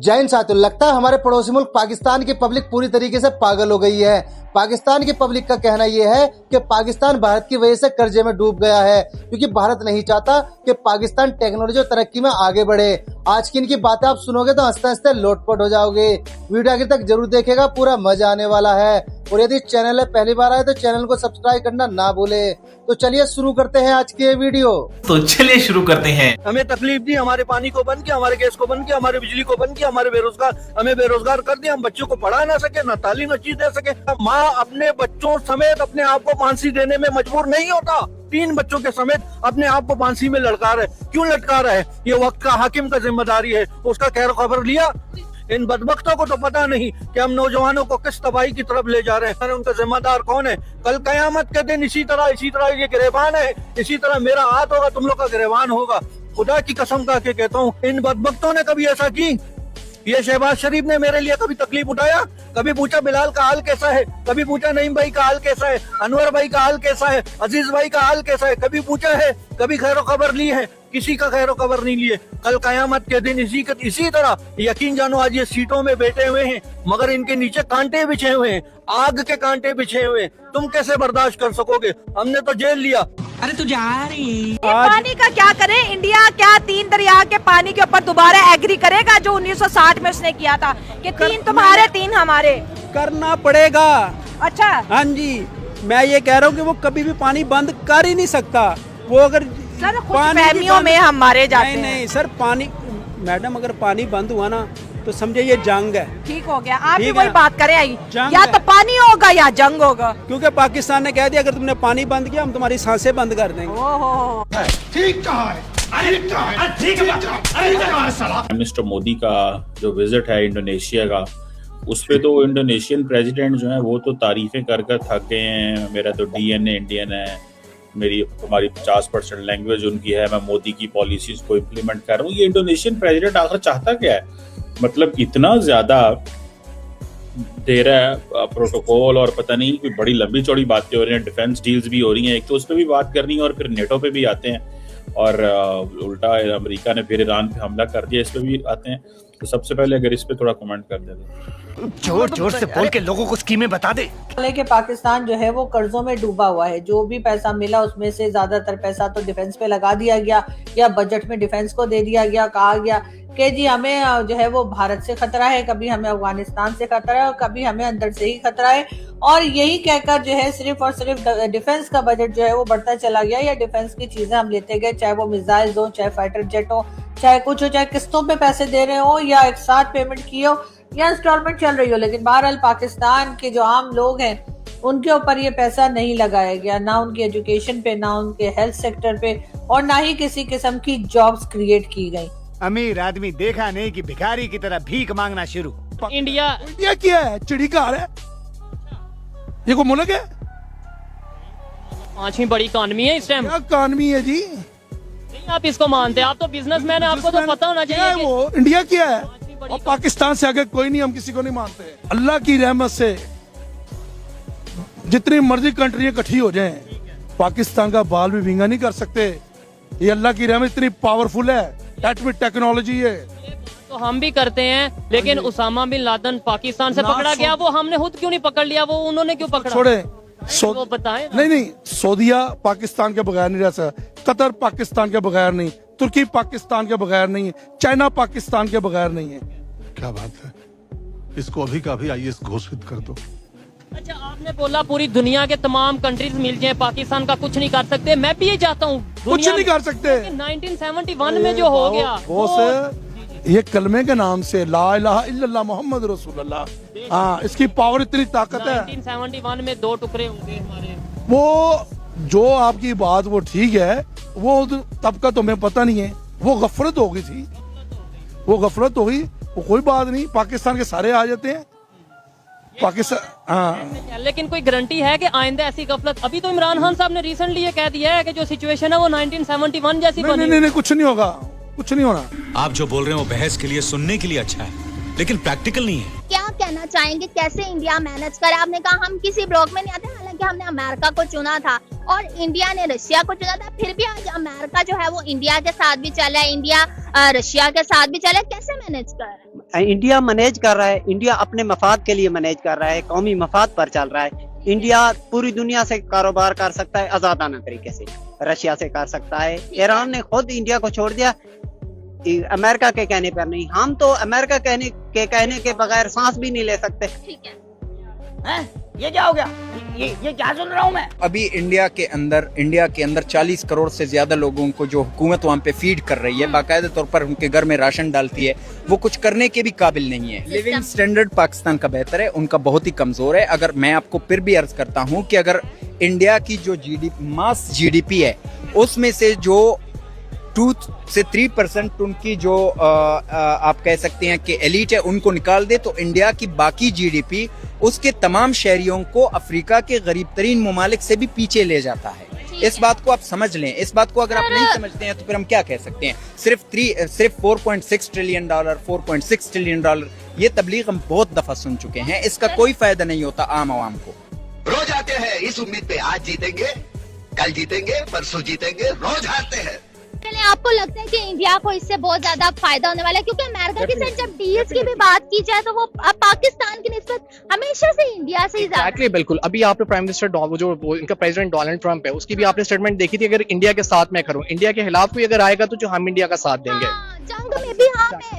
जैन साथियों, लगता है हमारे पड़ोसी मुल्क पाकिस्तान की पब्लिक पूरी तरीके से पागल हो गई है। पाकिस्तान की पब्लिक का कहना यह है कि पाकिस्तान भारत की वजह से कर्जे में डूब गया है, क्योंकि भारत नहीं चाहता कि पाकिस्तान टेक्नोलॉजी और तरक्की में आगे बढ़े। आज की इनकी बातें आप सुनोगे तो हंसते हंसते लोटपोट हो जाओगे। वीडियो आखिर तक जरूर देखेगा, पूरा मजा आने वाला है। और यदि चैनल है पहली बार आए तो चैनल को सब्सक्राइब करना ना भूले। तो चलिए शुरू करते हैं आज की ये वीडियो। तो चलिए शुरू करते हैं। हमें तकलीफ दी, हमारे पानी को बंद किया, हमारे गैस को बंद किया, हमारे बिजली को बंद किया, हमें बेरोजगार कर दिया। हम बच्चों को पढ़ा ना सके, ना तालीम अच्छी दे सके। माँ अपने बच्चों समेत अपने आप को फांसी देने में मजबूर नहीं होता। 3 बच्चों के समेत अपने आप को फांसी में लटका रहे। क्यों लटका रहे? ये वक्त का हाकिम का जिम्मेदारी है। उसका खैर खबर लिया? इन बदबख्तों को तो पता नहीं कि हम नौजवानों को किस तबाही की तरफ ले जा रहे हैं। उनका जिम्मेदार कौन है? कल कयामत के दिन इसी तरह ये गिरेबान है, इसी तरह मेरा हाथ होगा, तुम लोग का गिरेबान होगा। खुदा की कसम खा के कहता हूँ, इन बदबख्तों ने कभी ऐसा की? ये शहबाज शरीफ ने मेरे लिए कभी तकलीफ उठाया? कभी पूछा बिलाल का हाल कैसा है? कभी पूछा नईम भाई का हाल कैसा है? अनवर भाई का हाल कैसा है? अजीज भाई का हाल कैसा है? कभी पूछा है? कभी खैरो खबर ली है? किसी का खैरो खबर नहीं लिए। कल कयामत के दिन इसी तरह यकीन जानो, आज ये सीटों में बैठे हुए हैं मगर इनके नीचे कांटे बिछे हुए हैं, आग के कांटे बिछे हुए हैं। तुम कैसे बर्दाश्त कर सकोगे? हमने तो जेल लिया। अरे तू जा रही है। पानी का क्या करे? इंडिया क्या 3 दरिया के पानी के ऊपर दोबारा एग्री करेगा जो 1960 में उसने किया था कि 3 तुम्हारे 3 हमारे? करना पड़ेगा। अच्छा, हाँ जी, मैं ये कह रहा हूँ कि वो कभी भी पानी बंद कर ही नहीं सकता। वो अगर सर खुशफहमियों में हम मारे जाते हैं। नहीं सर, पानी मैडम अगर पानी बंद हुआ ना तो समझे ये जंग है। ठीक हो गया, आप भी ठीक वही है। बात करें आई, जंग या है। तो पानी होगा या जंग होगा। क्योंकि पाकिस्तान ने कह दिया अगर तुमने पानी बंद किया हम तुम्हारी सांसें बंद कर देंगे। ओहो, मिस्टर मोदी का जो विजिट है इंडोनेशिया का, उस पे तो इंडोनेशियन प्रेसिडेंट जो है वो तो तारीफें कर कर थक गए हैं। मेरा तो डीएनए इंडियन है, हमारी 50% लैंग्वेज उनकी है, मैं मोदी की पॉलिसीज को इम्प्लीमेंट कर रहा हूँ। ये इंडोनेशियन प्रेसिडेंट आखिर चाहता क्या है? मतलब इतना ज्यादा दे रहा है प्रोटोकॉल, और पता नहीं कोई बड़ी लंबी चौड़ी बातें हो रही हैं, डिफेंस डील्स भी हो रही हैं। एक तो उस पर भी बात करनी है और फिर नेटो पे भी आते हैं, और उल्टा अमेरिका ने फिर ईरान पे हमला कर दिया, इस पे भी आते हैं। तो सबसे पहले अगर इस पे थोड़ा कमेंट कर देते। जोर जोर से बोल के लोगों को स्कीमें बता दे। कि पाकिस्तान जो है वो कर्जों में डूबा हुआ है। जो भी पैसा मिला उसमें से ज्यादातर पैसा तो डिफेंस पे लगा दिया गया, या बजट में डिफेंस को दे दिया गया। कहा गया कि जी हमें जो है वो भारत से खतरा है, कभी हमें अफगानिस्तान से खतरा है और कभी हमें अंदर से ही खतरा है। और यही कहकर जो है सिर्फ और सिर्फ डिफेंस का बजट जो है वो बढ़ता चला गया, या डिफेंस की चीजें हम लेते गए, चाहे वो मिसाइल हो, चाहे फाइटर जेट हो, चाहे कुछ हो, चाहे किस्तों पे पैसे दे रहे हो, या एक साथ पेमेंट की हो, या इंस्टॉलमेंट चल रही हो। लेकिन बहरहाल पाकिस्तान के जो आम लोग हैं उनके ऊपर ये पैसा नहीं लगाया गया, ना उनकी एजुकेशन पे, ना उनके हेल्थ सेक्टर पे, और ना ही किसी किस्म की जॉब्स क्रिएट की गई। अमीर आदमी देखा नहीं कि भिखारी की तरह भीख मांगना शुरू। इंडिया क्या है? चिड़ी का है ये, को मुल्क है? 5वीं बड़ी इकॉनमी है इस टाइम। क्या इकॉनमी है जी? नहीं आप इसको मानते हैं, आप तो बिजनेसमैन है, आपको तो पता होना चाहिए कि वो इंडिया क्या है। और पाकिस्तान से आगे कोई नहीं, हम किसी को नहीं मानते। अल्लाह की रहमत से जितनी मर्जी कंट्रियां इकट्ठी हो जाएं, पाकिस्तान का बाल भी विंगा नहीं कर सकते। ये अल्लाह की रहमत इतनी पावरफुल है, एटॉमिक टेक्नोलॉजी है। तो हम भी करते हैं, लेकिन उसामा बिन लादेन पाकिस्तान से पकड़ा गया, वो हमने खुद क्यों नहीं पकड़ लिया? वो उन्होंने क्यों पकड़ा? छोड़े वो बताएं। नहीं, सऊदिया पाकिस्तान के बगैर नहीं रह सकता, कतर पाकिस्तान के बगैर नहीं, तुर्की पाकिस्तान के बगैर नहीं है, चाइना पाकिस्तान के बगैर नहीं है। क्या बात है, इसको अभी का भी आईएएस घोषित कर दो। अच्छा, आपने बोला पूरी दुनिया के तमाम कंट्रीज मिल जाए, पाकिस्तान का कुछ नहीं कर सकते। मैं भी ये चाहता हूँ, कुछ नहीं कर सकते। 1971 में जो हो गया ये कलमे के नाम से ला इलाहा इल्लल्लाह मोहम्मद रसूलुल्लाह, हाँ, इसकी पावर इतनी ताकत है। 1971 में 2 टुकड़े होंगे हमारे। वो जो आपकी बात वो ठीक है, वो तब का तुम्हें पता नहीं है, वो गफलत हो गई थी, वो गफलत हो गई, वो कोई बात नहीं। पाकिस्तान के सारे आ जाते हैं पाकिस्तान, हाँ। लेकिन कोई गारंटी है कि आइंदा ऐसी गफलत? अभी तो इमरान खान साहब ने रिसेंटली ये कह दिया है कि जो सिचुएशन है वो 1971 जैसी बनी। नहीं, कुछ नहीं होगा, कुछ नहीं होना। आप जो बोल रहे हो बहस के लिए, सुनने के लिए अच्छा है, लेकिन प्रैक्टिकल नहीं है। क्या कहना चाहेंगे, कैसे इंडिया मैनेज करे? आपने कहा हम किसी ब्लॉक में नहीं आते, हालांकि हमने अमेरिका को चुना था और इंडिया ने रशिया को चुना था, फिर भी आज अमेरिका जो है वो इंडिया के साथ भी चला है, इंडिया रशिया के साथ भी चला है। कैसे मैनेज कर रहा है? इंडिया मैनेज कर रहा है, इंडिया अपने मफाद के लिए मैनेज कर रहा है, कौमी मफाद पर चल रहा है। इंडिया पूरी दुनिया से कारोबार कर सकता है आजादाना तरीके से, रशिया से कर सकता है। ईरान ने खुद इंडिया को छोड़ दिया अमेरिका के कहने पर नहीं। हम तो अमेरिका कहने के बगैर सांस भी नहीं ले सकते। ठीक है, ये क्या हो गया? ये क्या सुन रहा हूँ मैं? अभी इंडिया के अंदर 40 करोड़ से ज्यादा लोगों को जो हुकूमत वहाँ पे फीड कर रही है, बाकायदा तौर पर उनके घर में राशन डालती है, वो कुछ करने के भी काबिल नहीं है। लिविंग स्टैंडर्ड पाकिस्तान का बेहतर है, उनका बहुत ही कमजोर है। अगर मैं आपको फिर भी अर्ज करता हूँ कि अगर इंडिया की जो मास जीडीपी है उसमें से जो 2 से 3% उनकी जो आप कह सकते हैं कि एलिट है उनको निकाल दे तो इंडिया की बाकी जीडीपी उसके तमाम शहरियों को अफ्रीका के गरीब तरीन ममालिक से भी पीछे ले जाता है। इस बात को आप समझ लें। इस बात को अगर आप नहीं समझते हैं तो फिर हम क्या कह सकते हैं? सिर्फ $4.6 ट्रिलियन, $4.6 ट्रिलियन ये तबलीग हम बहुत दफा सुन चुके हैं। इसका कोई फायदा नहीं होता आम आवाम को। रोज आते हैं इस उम्मीद पे आज जीतेंगे, कल जीतेंगे, परसों जीतेंगे, रोज हारते हैं। आपको लगता है कि इंडिया को इससे बहुत ज्यादा फायदा होने वाला है? क्योंकि अमेरिका के साथ जब डील्स की भी बात की जाए तो वो पाकिस्तान की निस्बत हमेशा से इंडिया से ही ज्यादा। बिल्कुल। अभी आपने प्राइम मिनिस्टर जो इनका प्रेसिडेंट डोनाल्ड ट्रंप है उसकी भी आपने स्टेटमेंट देखी थी, अगर इंडिया के साथ मैं करूं, इंडिया के खिलाफ कोई अगर आएगा तो जो हम इंडिया का साथ देंगे। जंग में भी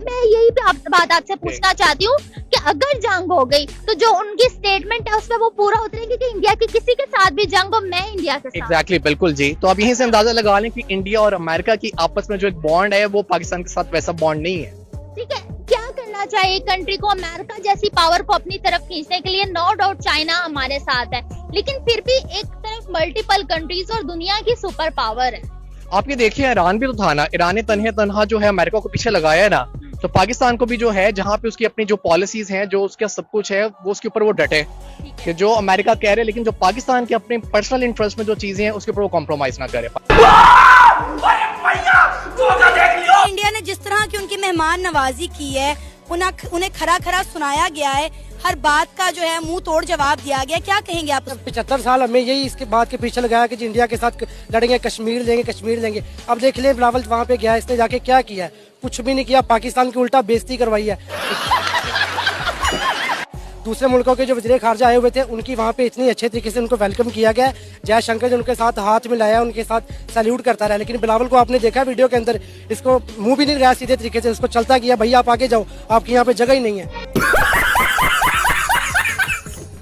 मैं यही बात आपसे पूछना चाहती हूँ कि अगर जंग हो गई तो जो उनकी स्टेटमेंट है उसमें वो पूरा उतरेंगे कि इंडिया की किसी के साथ भी जंग हो, मैं इंडिया के साथ। बिल्कुल जी। तो अब यहीं से अंदाजा लगा लें कि इंडिया और अमेरिका की आपस में जो एक बॉन्ड है वो पाकिस्तान के साथ वैसा बॉन्ड नहीं है। ठीक है, क्या करना चाहिए कंट्री को अमेरिका जैसी पावर को अपनी तरफ खींचने के लिए? नो डाउट चाइना हमारे साथ है, लेकिन फिर भी एक तरफ मल्टीपल कंट्रीज और दुनिया की सुपर पावर है। आप ये देखिए ईरान भी तो था ना, ईरान ने तनहा जो है अमेरिका को पीछे लगाया है ना, तो पाकिस्तान को भी जो है जहाँ पे उसकी अपनी जो पॉलिसीज हैं, जो उसका सब कुछ है वो उसके ऊपर वो डटे कि जो अमेरिका कह रहे, लेकिन जो पाकिस्तान के अपने पर्सनल इंटरेस्ट में जो चीजें हैं उसके ऊपर वो कॉम्प्रोमाइज ना करे। इंडिया ने जिस तरह की उनकी मेहमान नवाजी की है, उन्हें खरा सुनाया गया है, हर बात का जो है मुंह तोड़ जवाब दिया गया। क्या कहेंगे आप? 75 साल हमें यही इसके बात के पीछे लगाया कि इंडिया के साथ लड़ेंगे, कश्मीर लेंगे। अब देख ले बिलावल वहाँ पे गया, इसने जाके क्या किया? कुछ भी नहीं किया, पाकिस्तान की उल्टा बेइज्जती करवाई है। दूसरे मुल्कों के जो वज़ीर ख़ारजा आए हुए थे उनकी वहाँ पे इतनी अच्छे तरीके से उनको वेलकम किया गया। जयशंकर जी उनके साथ हाथ मिलाया, उनके साथ सैल्यूट करता रहा, लेकिन बिलावल को आपने देखा वीडियो के अंदर, इसको मुंह भी नहीं लगाया सीधे तरीके से, उसको चलता किया, भैया आप आगे जाओ, आपकी यहाँ पे जगह ही नहीं है।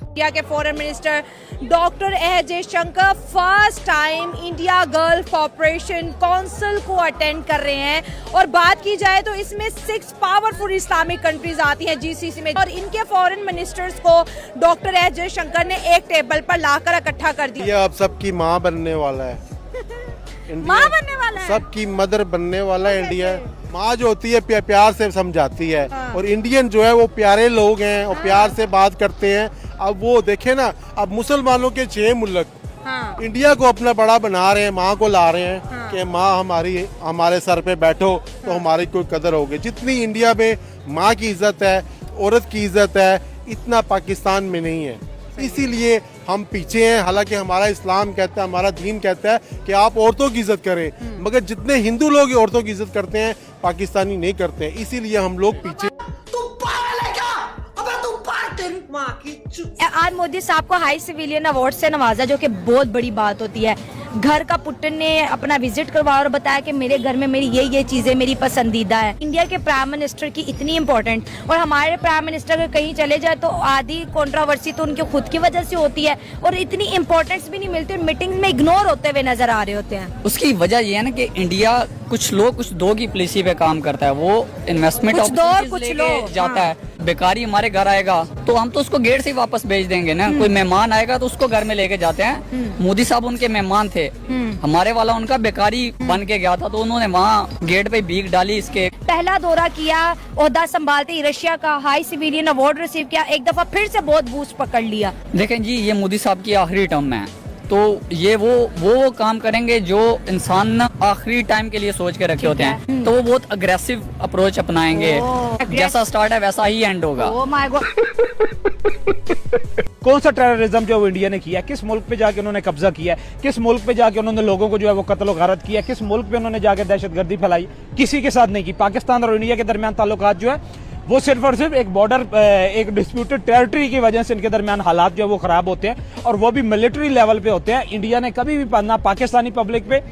इंडिया के foreign minister doctor S Jaishankar first time India gulf corporation council को अटेंड कर रहे हैं। और बात की जाए तो इसमें 6 पावरफुल इस्लामिक कंट्रीज आती हैं जीसीसी में, और इनके फॉरेन मिनिस्टर्स को डॉक्टर एस जयशंकर ने एक टेबल पर लाकर इकट्ठा कर दिया। ये अब सबकी माँ बनने वाला है, माँ बनने वाला है, सबकी मदर बनने वाला है। इंडिया माँ जो होती है प्यार से समझाती है, और इंडियन जो है वो प्यारे लोग हैं और प्यार से बात करते हैं। अब वो देखे ना, अब मुसलमानों के 6 मुल्क इंडिया को अपना बड़ा बना रहे हैं, माँ को ला रहे हैं कि माँ हमारे सर पे बैठो तो हमारी कोई कदर होगी। जितनी इंडिया में माँ की इज्जत है, औरत की इज्जत है, इतना पाकिस्तान में नहीं है। इसीलिए हम पीछे हैं। हालांकि हमारा इस्लाम कहता है, हमारा दीन कहता है कि आप औरतों की इज्जत करें, मगर जितने हिंदू लोग औरतों की इज्जत करते हैं पाकिस्तानी नहीं करते हैं। इसीलिए हम लोग पीछे। आज मोदी साहब को हाई सिविलियन अवार्ड से नवाजा, जो कि बहुत बड़ी बात होती है। घर का पुट्टन ने अपना विजिट करवाया और बताया कि मेरे घर में मेरी ये चीजें मेरी पसंदीदा है। इंडिया के प्राइम मिनिस्टर की इतनी इम्पोर्टेंट, और हमारे प्राइम मिनिस्टर अगर कहीं चले जाए तो आधी कंट्रोवर्सी तो उनकी खुद की वजह से होती है, और इतनी इम्पोर्टेंस भी नहीं मिलती, मीटिंग में इग्नोर होते हुए नजर आ रहे होते हैं। उसकी वजह ये है ना कि इंडिया कुछ दो की पॉलिसी पे काम करता है, वो इन्वेस्टमेंट जाता है। बेकारी हमारे घर आएगा तो हम तो उसको गेट से ही वापस भेज देंगे ना। कोई मेहमान आएगा तो उसको घर में लेके जाते हैं। मोदी साहब उनके मेहमान थे, हमारे वाला उनका बेकारी बन के गया था, तो उन्होंने वहाँ गेट पे भीख डाली। इसके पहला दौरा किया, ओहदा संभालते ही रशिया का हाई सिविलियन अवार्ड रिसीव किया, एक दफा फिर से बहुत बूस्ट पकड़ लिया। देखें जी, ये मोदी साहब की आखिरी टर्म है, तो ये वो काम करेंगे जो इंसान आखिरी टाइम के लिए सोच के रखे होते हैं, तो वो बहुत अग्रेसिव अप्रोच अपनाएंगे। जैसा स्टार्ट है वैसा ही एंड होगा। Oh my God. कौन सा टेररिज्म जो इंडिया ने किया, किस मुल्क पे जाके उन्होंने कब्जा किया, किस मुल्क पे जाके उन्होंने लोगों को जो है वो कत्ल गारत किया, किस मुल्क पे उन्होंने जाके दहशतगर्दी फैलाई, किसी के साथ नहीं की। पाकिस्तान और इंडिया के दरमियान ताल्लुकात जो है वो सिर्फ और सिर्फ एक बॉर्डर, एक डिस्प्यूटेड टेरिटरी की वजह से इनके दरमियान हालात जो है वो खराब होते हैं, और वो भी मिलिट्री लेवल पे होते हैं। इंडिया ने कभी भी ना पाकिस्तानी पब्लिक पे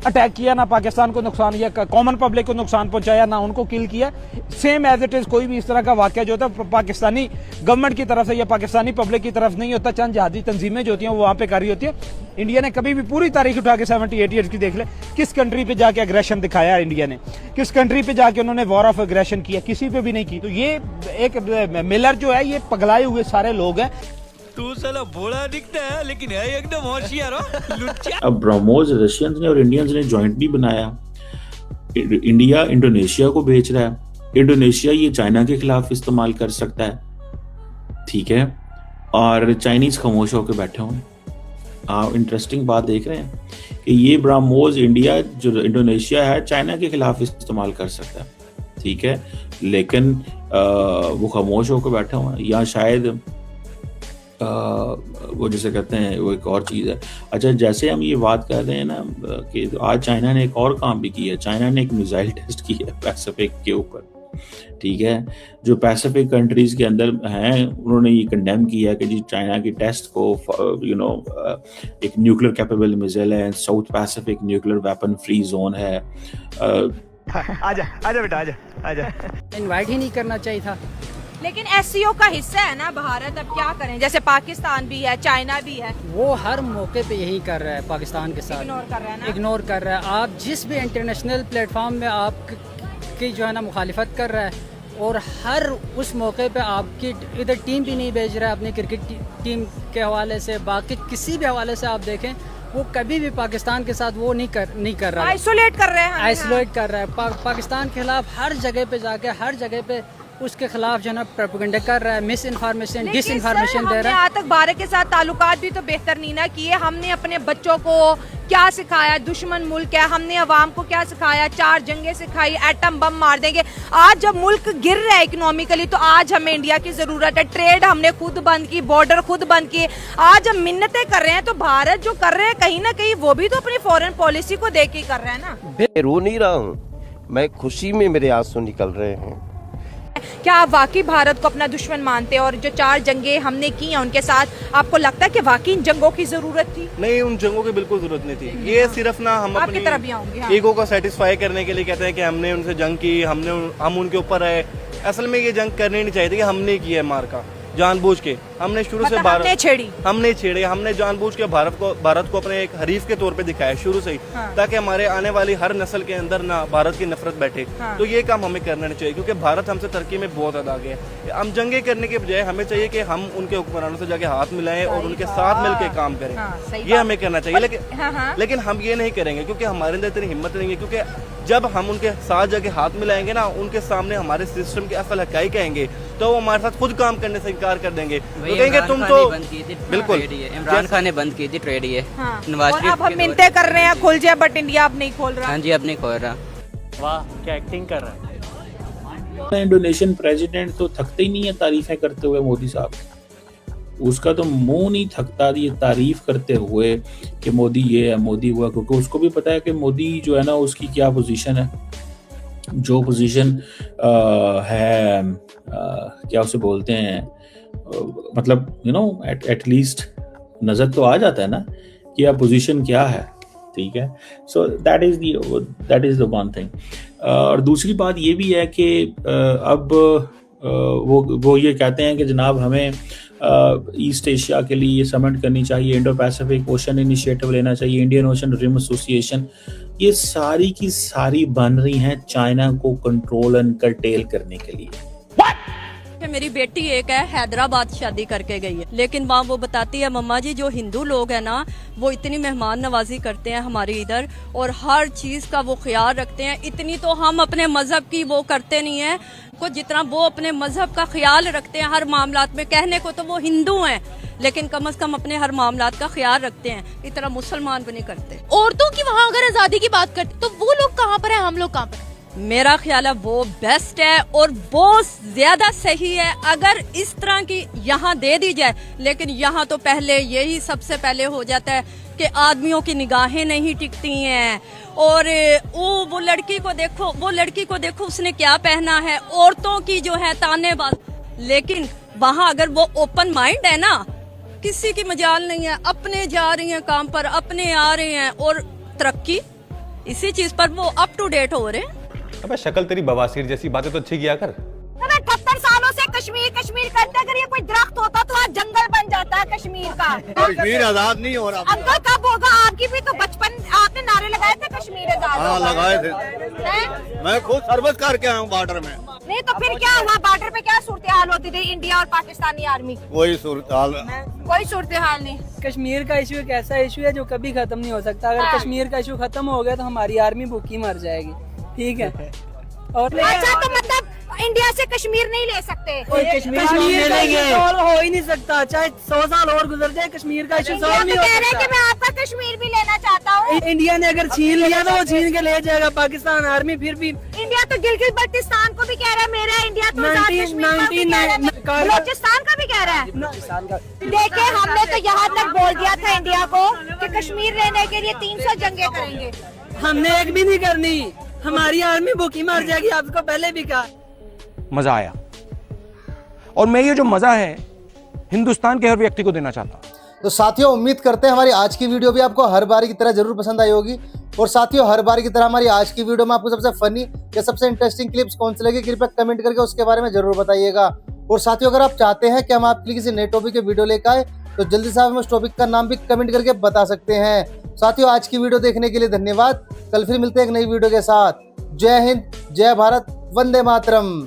अटैक किया, ना पाकिस्तान को नुकसान या कॉमन पब्लिक को नुकसान पहुंचाया, ना उनको किल किया। सेम एज इट इज कोई भी इस तरह का वाकया जो होता है पाकिस्तानी गवर्नमेंट की तरफ से या पाकिस्तानी पब्लिक की तरफ नहीं होता। चंद जहादी तंजीमें जो होती हैं वो वहां पे कर रही होती है। इंडिया ने कभी भी पूरी तारीख उठा के 70-80 ईयर्स की देख ले, किस कंट्री पे जाके एग्रेशन दिखाया इंडिया ने, किस कंट्री पे जाके उन्होंने वॉर ऑफ एग्रेशन किया, किसी पे भी नहीं की। तो ये एक मिलर जो है ये पगलाए हुए सारे लोग हैं। तू साला भोला दिखता है लेकिन है एकदम होशियार हो लुच्चा। अब ब्रह्मोस रशियंस ने और इंडियंस ने जॉइंटली बनाया। इंडिया इंडोनेशिया को बेच रहा है, इंडोनेशिया ये चाइना के खिलाफ इस्तेमाल कर सकता है, ठीक है, और चाइनीज खामोश होकर बैठे हुए। आप इंटरेस्टिंग बात देख रहे हैं कि ये ब्रह्मोस इंडिया जो इंडोनेशिया है चाइना के खिलाफ इस्तेमाल कर सकता है, ठीक है, लेकिन वो खामोश होकर बैठे हुए हैं। या शायद वो जिसे कहते हैं वो एक और चीज़ है। अच्छा, जैसे हम ये बात कर रहे हैं ना कि आज चाइना ने एक और काम भी किया है। चाइना ने एक मिसाइल टेस्ट किया है पैसिफिक के ऊपर, ठीक है, जो पैसिफिक कंट्रीज के अंदर हैं उन्होंने ये कंडेम किया है कि जी चाइना की टेस्ट को एक न्यूक्लियर कैपेबल मिसाइल है, south Pacific nuclear weapon free zone है। आजा बेटा आजा। इनवाइट ही नहीं करना चाहिए था। लेकिन एससीओ का हिस्सा है ना भारत, अब क्या करें, जैसे पाकिस्तान भी है, चाइना भी है, वो हर मौके पे यही कर रहा है, पाकिस्तान के साथ इग्नोर कर रहा है ना। इग्नोर कर रहा है। आप जिस भी इंटरनेशनल प्लेटफॉर्म में आप की जो है ना मुखालिफत कर रहा है, और हर उस मौके पे आपकी इधर टीम भी नहीं भेज रहा है अपनी क्रिकेट टीम के हवाले से, बाकी किसी भी हवाले से आप देखें वो कभी भी पाकिस्तान के साथ वो नहीं कर रहा है, आइसोलेट कर रहे हैं, आइसोलेट कर रहा है। पाकिस्तान के खिलाफ हर जगह पे जाके हर जगह पे उसके खिलाफ जो है ना प्रोपेगेंडा कर रहा है, मिस इन्फॉर्मेशन डिस इन्फॉर्मेशन दे रहा है। आज तक भारत के साथ ताल्लुकात भी तो बेहतर नहीं ना किए। हमने अपने बच्चों को क्या सिखाया, दुश्मन मुल्क है, हमने अवाम को क्या सिखाया, 4 जंगें सिखाई, एटम बम मार देंगे। आज जब मुल्क गिर रहा है इकोनॉमिकली तो आज हमें इंडिया की जरूरत है। ट्रेड हमने खुद बंद की, बॉर्डर खुद बंद किए। आज हम मिन्नतें कर रहे हैं तो भारत जो कर रहे हैं कहीं ना कहीं वो भी तो अपनी फॉरेन पॉलिसी को देख के कर रहा है ना। मैं रो नहीं रहा हूँ, मैं खुशी में मेरे आंसू निकल रहे हैं। क्या आप वाकई भारत को अपना दुश्मन मानते हैं? और जो 4 जंगें हमने की हैं उनके साथ, आपको लगता है कि वाकई इन जंगों की जरूरत थी? नहीं, उन जंगों की बिल्कुल जरूरत नहीं थी। ये सिर्फ ना हम आपकी तरफ भी आऊंगी, हाँ। ईगो को सेटिस्फाई करने के लिए कहते हैं कि हमने उनसे जंग की, हम उनके ऊपर आए। असल में ये जंग करनी नहीं चाहिए थी कि हमने की है मार का जानबूझ के। हमने शुरू से हमने छेड़े, हमने जानबूझ के भारत को अपने एक हरीफ के तौर पे दिखाया शुरू से ही, हाँ। ताकि हमारे आने वाली हर नस्ल के अंदर ना भारत की नफरत बैठे। हाँ। तो ये काम हमें करना नहीं चाहिए, क्योंकि भारत हमसे तरक्की में बहुत ज्यादा आगे है। हम जंगे करने के बजाय हमें चाहिए कि हम उनके हुक्मरानों से जाके हाथ मिलाएं और उनके साथ मिलकर काम करें। ये हमें करना चाहिए, लेकिन हम ये नहीं करेंगे क्योंकि हमारे अंदर इतनी हिम्मत नहीं है। क्योंकि जब हम उनके साथ जाके हाथ मिलाएंगे ना, उनके सामने हमारे सिस्टम के असल हकाई कहेंगे, तो वो हमारे साथ खुद काम करने से इनकार कर देंगे। तो कहेंगे तुम तो बिल्कुल, इमरान खान ने बंद की थी ट्रेड ये, और अब हम मिन्नतें कर रहे हैं खुल जाए, बट इंडिया अब नहीं खोल रहा। हाँ जी, अब नहीं खोल रहा। वाह क्या एक्टिंग कर रहा है। इंडोनेशियन प्रेसिडेंट तो थकते ही नहीं है तारीफें करते हुए मोदी साहब, उसका तो मुंह नहीं थकता ये तारीफ करते हुए कि मोदी ये है, मोदी हुआ, क्योंकि उसको भी पता है कि मोदी जो है ना उसकी क्या पोजीशन है। जो पोजीशन है क्या उसे बोलते हैं, मतलब यू नो एटलीस्ट नजर तो आ जाता है ना कि यह पोजीशन क्या है, ठीक है। So that is the one thing. और दूसरी बात ये भी है कि अब वो ये कहते हैं कि जनाब हमें ईस्ट एशिया के लिए समिट करनी चाहिए, इंडो पैसिफिक ओशन इनिशिएटिव लेना चाहिए, इंडियन ओशन रिम एसोसिएशन। ये सारी की सारी बन रही हैं चाइना को कंट्रोल एंड कर्टेल करने के लिए। मेरी बेटी एक है हैदराबाद शादी करके गई है, लेकिन वहाँ वो बताती है मम्मा जी जो हिंदू लोग हैं ना वो इतनी मेहमान नवाजी करते हैं हमारे इधर और हर चीज का वो ख्याल रखते हैं, इतनी तो हम अपने मजहब की वो करते नहीं है को जितना वो अपने मजहब का ख्याल रखते हैं हर मामलात में। कहने को तो वो हिंदू हैं लेकिन कम से कम अपने हर मामलात का ख्याल रखते हैं, इतना मुसलमान भी नहीं करते। औरतों की वहाँ अगर आजादी की बात करते तो वो लोग कहाँ पर है, हम लोग कहाँ पर है? मेरा ख्याल है वो बेस्ट है और वो ज्यादा सही है अगर इस तरह की यहाँ दे दी जाए। लेकिन यहाँ तो पहले यही सबसे पहले हो जाता है कि आदमियों की निगाहें नहीं टिकती हैं और वो लड़की को देखो उसने क्या पहना है, औरतों की जो है तानेबाज। लेकिन वहाँ अगर वो ओपन माइंड है ना, किसी की मजाल नहीं है, अपने जा रही हैं काम पर, अपने आ रहे हैं और तरक्की इसी चीज पर वो अप टू डेट हो रहे हैं। अबे शक्ल तेरी बवासीर जैसी बातें तो अच्छी किया कर। 78 सालों से कश्मीर कश्मीर करते, अगर ये कोई दरख्त होता तो आज जंगल बन जाता है कश्मीर का। कश्मीर आजाद नहीं हो रहा। अंकल कब होगा? आपकी भी तो बचपन आपने नारे लगाए थे कश्मीर आजाद। हाँ लगाए थे, मैं खुद सर्विस करके आया हूँ बॉर्डर में। नहीं तो फिर क्या हुआ? बॉर्डर पे क्या सूरत हाल होती थी इंडिया और पाकिस्तानी आर्मी? कोई सूरत हाल नहीं। कश्मीर का इशू एक ऐसा इशू है जो कभी खत्म नहीं हो सकता। अगर कश्मीर का इशू खत्म हो गया तो हमारी आर्मी भूखी मर जाएगी। ठीक है। और अच्छा तो मतलब इंडिया से कश्मीर नहीं ले सकते? कश्मीर सॉल्व हो ही नहीं सकता, चाहे 100 साल और गुजर जाए कश्मीर का इशू सॉल्व नहीं हो कह रहे हैं कि सकता। मैं आपका कश्मीर भी लेना चाहता हूँ। इंडिया ने अगर छीन लिया तो वो छीन के ले जाएगा पाकिस्तान आर्मी। फिर भी इंडिया तो गिलगित बल्तिस्तान को भी कह रहा है मेरा, इंडिया तो आजाद कश्मीर को भी कह रहा है, बलोचिस्तान का भी कह रहा है। देखे हमने तो यहाँ तक बोल दिया था इंडिया को कि कश्मीर लेने के लिए 300 जंगे करेंगे। हमने एक भी नहीं करनी, हमारी आर्मी भूखी मर जाएगी। आपको पहले भी कहा। मजा आया और मैं ये जो मजा है हिंदुस्तान के हर व्यक्ति को देना चाहता हूँ। तो साथियों उम्मीद करते हैं हमारी आज की वीडियो भी आपको हर बार की तरह जरूर पसंद आई होगी। और साथियों हर बार की तरह हमारी आज की वीडियो में आपको सबसे फनी या सबसे इंटरेस्टिंग क्लिप्स कौन सी लगी कृपया कमेंट करके उसके बारे में जरूर बताइएगा। और साथियों अगर आप चाहते हैं कि हम आपके लिए किसी नए टॉपिक के वीडियो लेकर आए तो जल्दी से आप हमें उस टॉपिक का नाम भी कमेंट करके बता सकते हैं। साथियों आज की वीडियो देखने के लिए धन्यवाद। कल फिर मिलते हैं एक नई वीडियो के साथ। जय हिंद, जय भारत, वंदे मातरम।